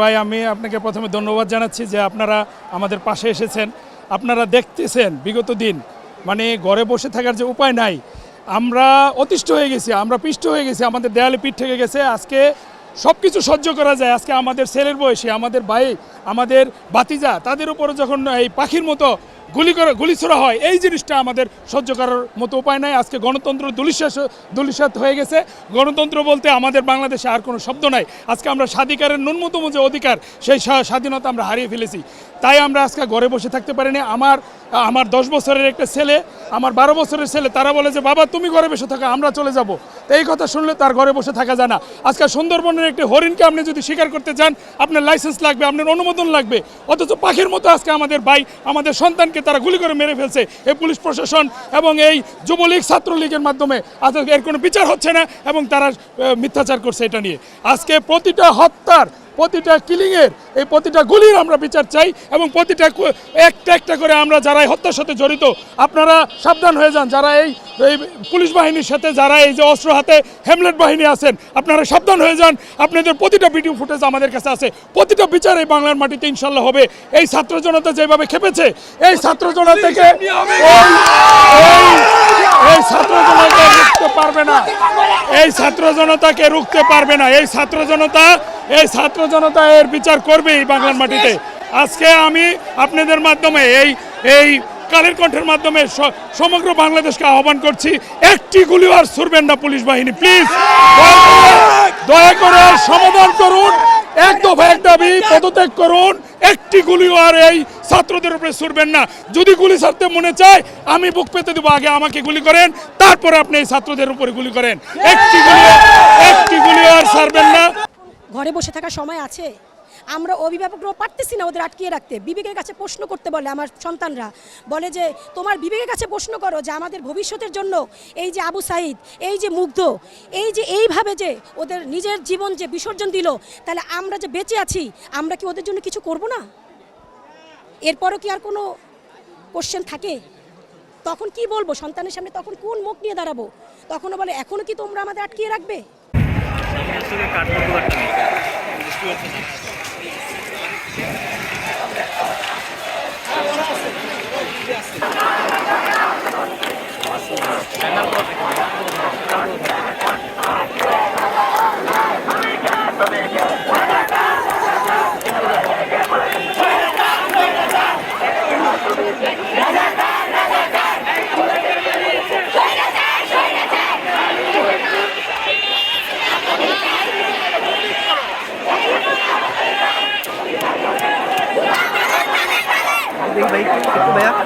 ভাই, আমি আপনাকে প্রথমে ধন্যবাদ জানাচ্ছি যে আপনারা আমাদের পাশে এসেছেন। আপনারা দেখতেছেন বিগত দিন মানে ঘরে বসে থাকার যে উপায় নাই, আমরা অতিষ্ঠ হয়ে গেছি, আমরা পিষ্ট হয়ে গেছি, আমাদের দেয়ালে পিঠ থেকে গেছে। আজকে সব কিছু সহ্য করা যায়, আজকে আমাদের ছেলের বয়সী, আমাদের ভাই, আমাদের ভাতিজা, তাদের উপরে যখন এই পাখির মতো গুলি ছোড়া হয়, এই জিনিসটা আমাদের সহ্য করার মতো উপায় নাই। আজকে গণতন্ত্র ধূলিসাৎ হয়ে গেছে। গণতন্ত্র বলতে আমাদের বাংলাদেশে আর কোনো শব্দ নাই। আজকে আমরা স্বাধিকারের ন্যূনতম যে অধিকার, সেই স্বাধীনতা আমরা হারিয়ে ফেলেছি। তাই আমরা আজকে ঘরে বসে থাকতে পারিনি। আমার 10 বছরের একটা ছেলে, আমার 12 বছরের ছেলে, তারা বলে যে বাবা তুমি ঘরে বসে থাকো, আমরা চলে যাব। তো এই কথা শুনলে তার ঘরে বসে থাকা যায় না। আজকে সুন্দরবনের একটি হরিণকে আপনি যদি শিকার করতে চান, আপনার লাইসেন্স লাগবে, আপনার অনুমোদন লাগবে। অথচ পাখির মতো আজকে আমাদের ভাই, আমাদের সন্তানকে তারা গুলি করে মেরে ফেলছে। এই পুলিশ প্রশাসন এবং এই যুবলীগ ছাত্রলীগের মাধ্যমে আজ এর কোনো বিচার হচ্ছে না এবং তারা মিথ্যাচার করছে এটা নিয়ে। আজকে প্রতিটা হত্যার, প্রতিটা কিলিংয়ের, এই প্রতিটা গুলির আমরা বিচার চাই এবং প্রতিটা একটা একটা করে আমরা যারা এই হত্যার সাথে জড়িত, আপনারা সাবধান হয়ে যান। যারা এই পুলিশ বাহিনীর সাথে, যারা এই যে অস্ত্র হাতে হেমলেট বাহিনী আছেন, আপনারা সাবধান হয়ে যান। আপনাদের প্রতিটা ভিডিও ফুটেজ আমাদের কাছে আছে, প্রতিটা বিচার এই বাংলার মাটিতে ইনশাল্লাহ হবে। এই ছাত্র জনতা যেভাবে খেপেছে, এই ছাত্র জনতা থেকে এই ছাত্র জনতা রুখতে পারবে না, এই ছাত্র জনতাকে রুখতে পারবে না। এই ছাত্র জনতা এর বিচার করবে এই বাংলার মাটিতে। আজকে আমি আপনাদের মাধ্যমে এই কালের কণ্ঠের মাধ্যমে সমগ্র বাংলাদেশকে আহ্বান করছি, একটি গুলিও আর ছুড়বেন না পুলিশ বাহিনী, প্লিজ দয়া করে সমাধান করুন। এক দফা এক দাবি, পদত্যাগ করুন। একটি গুলিও আর এই ছাত্রদের উপরে ছুড়বেন না। যদি গুলি ছাড়তে মনে চায়, আমি বুক পেতে দেবো, আগে আমাকে গুলি করেন, তারপরে আপনি এই ছাত্রদের উপরে গুলি করেন। একটি গুলিও আর ছাড়বেন না। ঘরে বসে থাকার সময় আছে? আমরা অভিভাবকরাও পারতেছি না ওদের আটকিয়ে রাখতে। বিবেকের কাছে প্রশ্ন করতে বলে আমার সন্তানরা, বলে যে তোমার বিবেকের কাছে প্রশ্ন করো যে আমাদের ভবিষ্যতের জন্য এই যে আবু সাইদ, এই যে মুগ্ধ, এই যে এইভাবে যে ওদের নিজের জীবন যে বিসর্জন দিল, তাহলে আমরা যে বেঁচে আছি, আমরা কি ওদের জন্য কিছু করব না? এরপরও কি আর কোনো কোশ্চেন থাকে? তখন কি বলবো সন্তানের সামনে? তখন কোন মুখ নিয়ে দাঁড়াবো? তখনও বলে এখনও কি তোমরা আমাদের আটকিয়ে রাখবে? Baik, itu banyak.